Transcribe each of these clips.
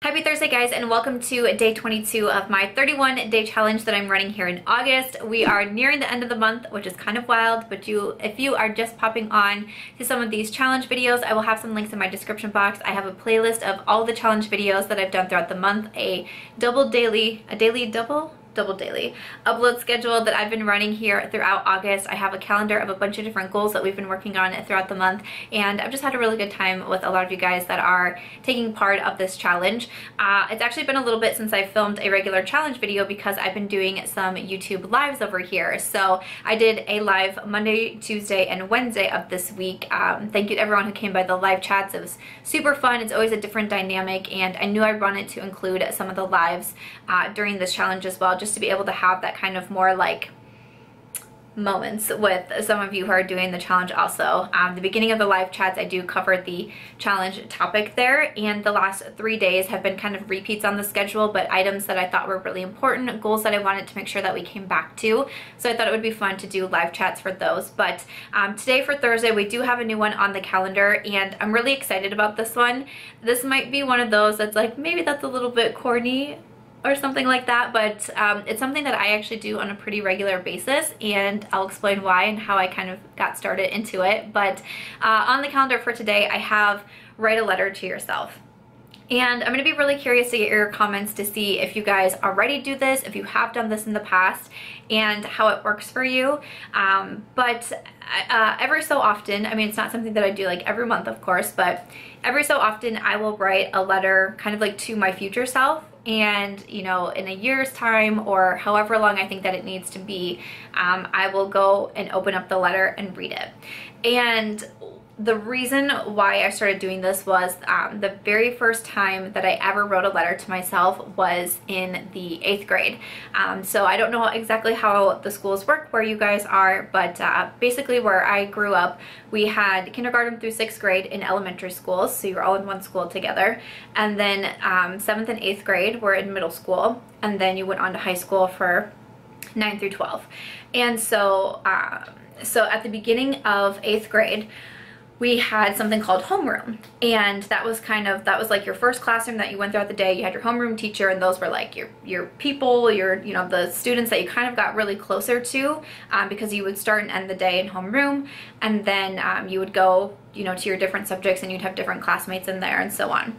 Happy Thursday, guys, and welcome to day 22 of my 31-day challenge that I'm running here in August. We are nearing the end of the month, which is kind of wild, but if you are just popping on to some of these challenge videos, I will have some links in my description box. I have a playlist of all the challenge videos that I've done throughout the month, a daily upload schedule that I've been running here throughout August. I have a calendar of a bunch of different goals that we've been working on throughout the month, and I've just had a really good time with a lot of you guys that are taking part of this challenge. It's actually been a little bit since I filmed a regular challenge video because I've been doing some YouTube lives over here. So I did a live Monday, Tuesday, and Wednesday of this week. Thank you to everyone who came by the live chats. It was super fun. It's always a different dynamic, and I knew I wanted to include some of the lives during this challenge as well, just to be able to have that kind of more like moments with some of you who are doing the challenge also. The beginning of the live chats, I do cover the challenge topic there, and the last 3 days have been kind of repeats on the schedule, but items that I thought were really important, goals that I wanted to make sure that we came back to. So I thought it would be fun to do live chats for those. But today for Thursday, we do have a new one on the calendar, and I'm really excited about this one. This might be one of those that's like, maybe that's a little bit corny or something like that, but it's something that I actually do on a pretty regular basis, and I'll explain why and how I kind of got started into it. But on the calendar for today, I have write a letter to yourself. And I'm going to be really curious to get your comments to see if you guys already do this, if you have done this in the past, and how it works for you. But every so often, I mean, it's not something that I do like every month, of course, but every so often I will write a letter kind of like to my future self. And, you know, in a year's time or however long I think that it needs to be, I will go and open up the letter and read it. And the reason why I started doing this was the very first time that I ever wrote a letter to myself was in the 8th grade. So I don't know exactly how the schools work where you guys are, but basically where I grew up, we had kindergarten through 6th grade in elementary schools, so you're all in one school together. And then 7th and 8th grade were in middle school, and then you went on to high school for 9 through 12. And so, so at the beginning of 8th grade, we had something called homeroom, and that was like your first classroom that you went throughout the day. You had your homeroom teacher, and those were like your people, you know, the students that you kind of got really closer to, because you would start and end the day in homeroom, and then you would go, you know, to your different subjects, and you'd have different classmates in there and so on.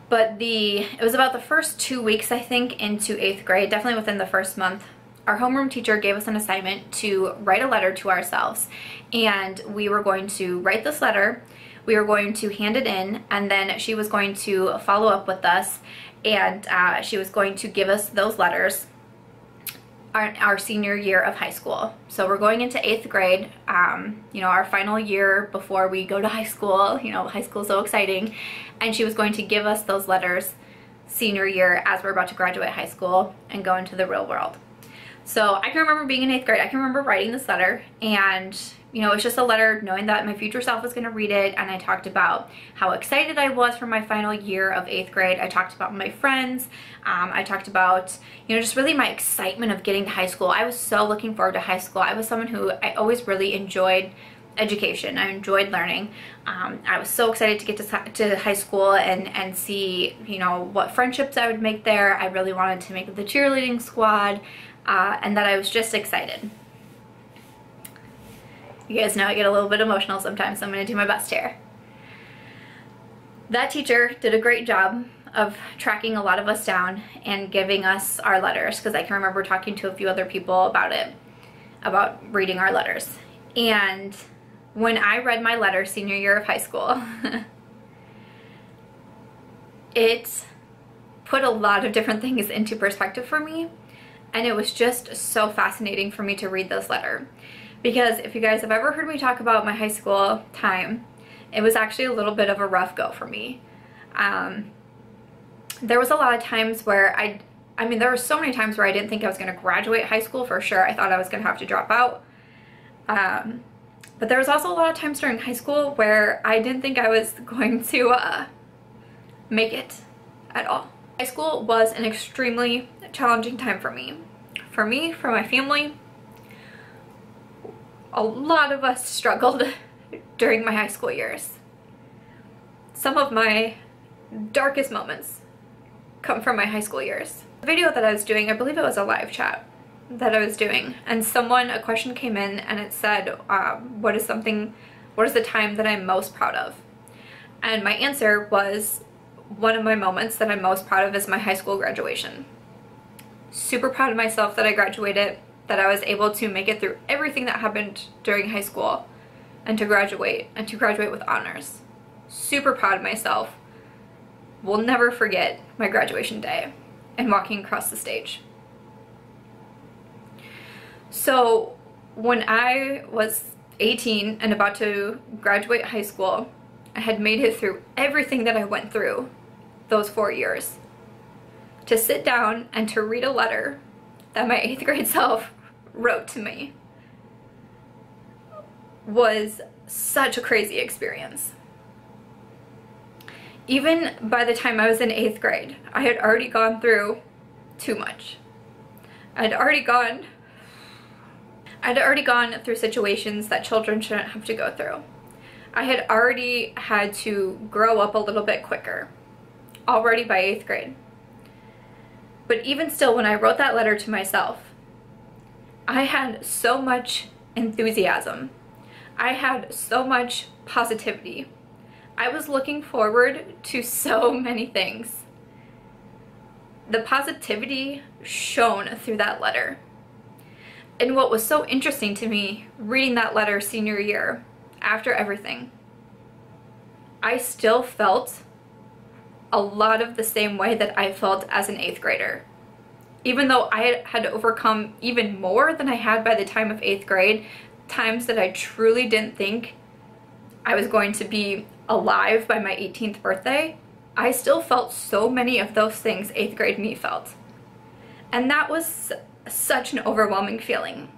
But it was about the first 2 weeks, I think, into 8th grade, definitely within the first month, our homeroom teacher gave us an assignment to write a letter to ourselves, and we were going to write this letter, we were going to hand it in, and then she was going to follow up with us, and she was going to give us those letters our senior year of high school. So we're going into 8th grade, you know, our final year before we go to high school. You know, high school is so exciting, and she was going to give us those letters senior year as we're about to graduate high school and go into the real world. So I can remember being in 8th grade, I can remember writing this letter, and you know, it's just a letter knowing that my future self was going to read it, and I talked about how excited I was for my final year of 8th grade. I talked about my friends, I talked about, you know, just really my excitement of getting to high school. I was so looking forward to high school. I was someone who I always really enjoyed education. I enjoyed learning. I was so excited to get to high school and see, you know, what friendships I would make there. I really wanted to make the cheerleading squad. And that I was just excited. You guys know I get a little bit emotional sometimes, so I'm going to do my best here. That teacher did a great job of tracking a lot of us down and giving us our letters, because I can remember talking to a few other people about it, about reading our letters. And when I read my letter senior year of high school, it put a lot of different things into perspective for me. And it was just so fascinating for me to read this letter, because if you guys have ever heard me talk about my high school time, it was actually a little bit of a rough go for me. There was a lot of times where I mean, there were so many times where I didn't think I was going to graduate high school for sure. I thought I was going to have to drop out. But there was also a lot of times during high school where I didn't think I was going to make it at all. High school was an extremely challenging time for me, for my family. A lot of us struggled during my high school years. Some of my darkest moments come from my high school years. The video that I was doing, I believe it was a live chat that I was doing, and a question came in and it said, what is the time that I'm most proud of? And my answer was, one of my moments that I'm most proud of is my high school graduation. Super proud of myself that I graduated, that I was able to make it through everything that happened during high school and to graduate with honors. Super proud of myself. Will never forget my graduation day and walking across the stage. So when I was 18 and about to graduate high school, I had made it through everything that I went through those 4 years. To sit down and to read a letter that my 8th grade self wrote to me was such a crazy experience. Even by the time I was in 8th grade, I had already gone through too much. I'd already gone through situations that children shouldn't have to go through. I had already had to grow up a little bit quicker, already by 8th grade. But even still, when I wrote that letter to myself, I had so much enthusiasm. I had so much positivity. I was looking forward to so many things. The positivity shone through that letter. And what was so interesting to me reading that letter senior year, after everything, I still felt a lot of the same way that I felt as an 8th grader. Even though I had overcome even more than I had by the time of 8th grade, times that I truly didn't think I was going to be alive by my 18th birthday, I still felt so many of those things 8th grade me felt. And that was such an overwhelming feeling,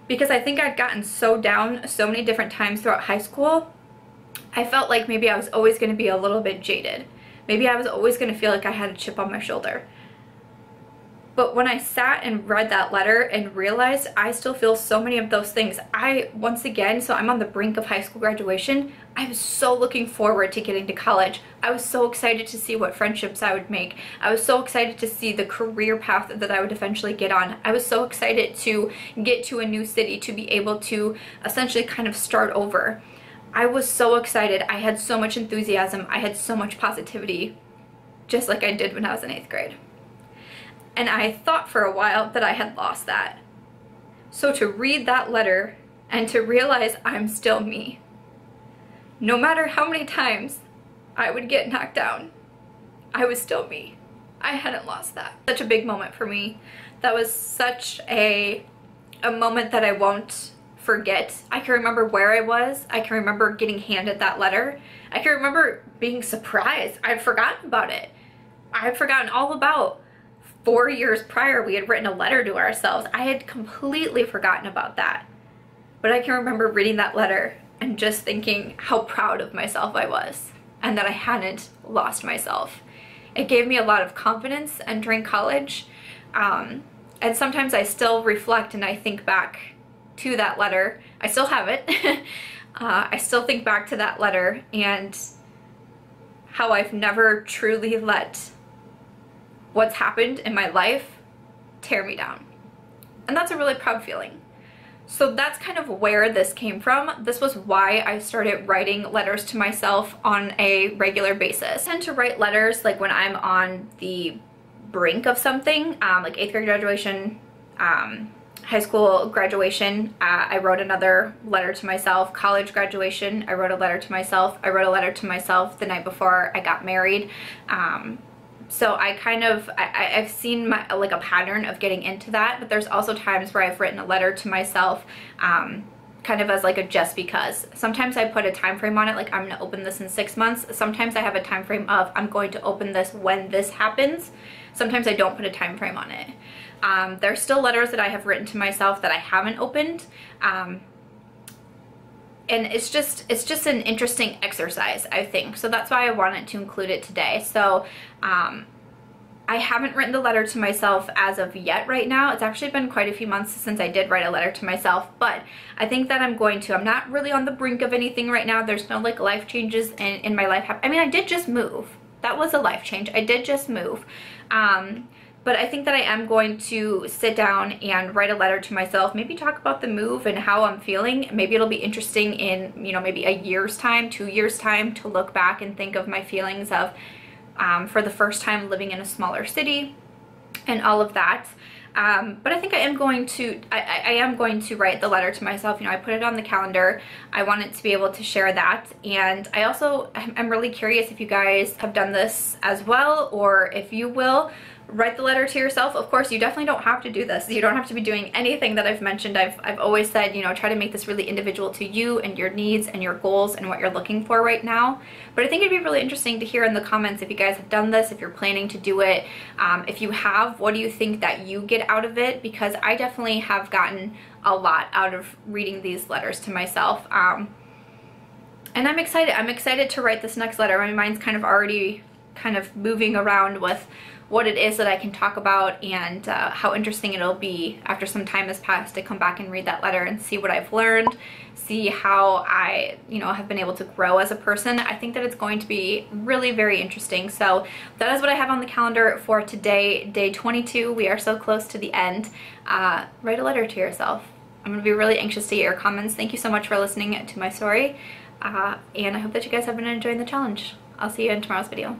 because I think I'd gotten so down so many different times throughout high school. I felt like maybe I was always going to be a little bit jaded. Maybe I was always going to feel like I had a chip on my shoulder. But when I sat and read that letter and realized I still feel so many of those things, once again, so I'm on the brink of high school graduation, I was so looking forward to getting to college. I was so excited to see what friendships I would make. I was so excited to see the career path that I would eventually get on. I was so excited to get to a new city, to be able to essentially kind of start over. I was so excited. I had so much enthusiasm. I had so much positivity, just like I did when I was in 8th grade. And I thought for a while that I had lost that. So to read that letter and to realize I'm still me, no matter how many times I would get knocked down, I was still me. I hadn't lost that. Such a big moment for me. That was such a moment that I won't forget. I can remember where I was. I can remember getting handed that letter. I can remember being surprised. I'd forgotten about it. I had forgotten all about 4 years prior we had written a letter to ourselves. I had completely forgotten about that. But I can remember reading that letter and just thinking how proud of myself I was and that I hadn't lost myself. It gave me a lot of confidence entering college. And sometimes I still reflect and I think back to that letter. I still have it. I still think back to that letter and how I've never truly let what's happened in my life tear me down. And that's a really proud feeling. So that's kind of where this came from. This was why I started writing letters to myself on a regular basis. I tend to write letters like when I'm on the brink of something, like 8th grade graduation, high school graduation, I wrote another letter to myself. College graduation, I wrote a letter to myself. I wrote a letter to myself the night before I got married. So I've seen like a pattern of getting into that, but there's also times where I've written a letter to myself kind of as like a just because. Sometimes I put a time frame on it, like I'm gonna open this in 6 months. Sometimes I have a time frame of I'm going to open this when this happens. Sometimes I don't put a time frame on it. There's still letters that I have written to myself that I haven't opened. And it's just an interesting exercise, I think. So that's why I wanted to include it today. So I haven't written the letter to myself as of yet right now. It's actually been quite a few months since I did write a letter to myself, but I think that I'm going to. I'm not really on the brink of anything right now. There's no like life changes in my life. I mean, I did just move. that was a life change. I did just move. But I think that I am going to sit down and write a letter to myself, maybe talk about the move and how I'm feeling. Maybe it'll be interesting in, you know, maybe a year's time, 2 years time, to look back and think of my feelings of for the first time living in a smaller city and all of that. But I think I am going to write the letter to myself. You know, I put it on the calendar. I wanted to be able to share that. And I also am really curious if you guys have done this as well, or if you will write the letter to yourself. Of course, you definitely don't have to do this. You don't have to be doing anything that I've mentioned. I've always said, you know, try to make this really individual to you and your needs and your goals and what you're looking for right now. But I think it'd be really interesting to hear in the comments if you guys have done this, if you're planning to do it. If you have, what do you think that you get out of it? Because I definitely have gotten a lot out of reading these letters to myself. And I'm excited. I'm excited to write this next letter. My mind's kind of already kind of moving around with what it is that I can talk about, and how interesting it'll be after some time has passed to come back and read that letter and see what I've learned, see how I, you know, have been able to grow as a person. I think that it's going to be really very interesting. So that is what I have on the calendar for today, day 22. We are so close to the end. Write a letter to yourself. I'm gonna be really anxious to get your comments. Thank you so much for listening to my story, and I hope that you guys have been enjoying the challenge. I'll see you in tomorrow's video.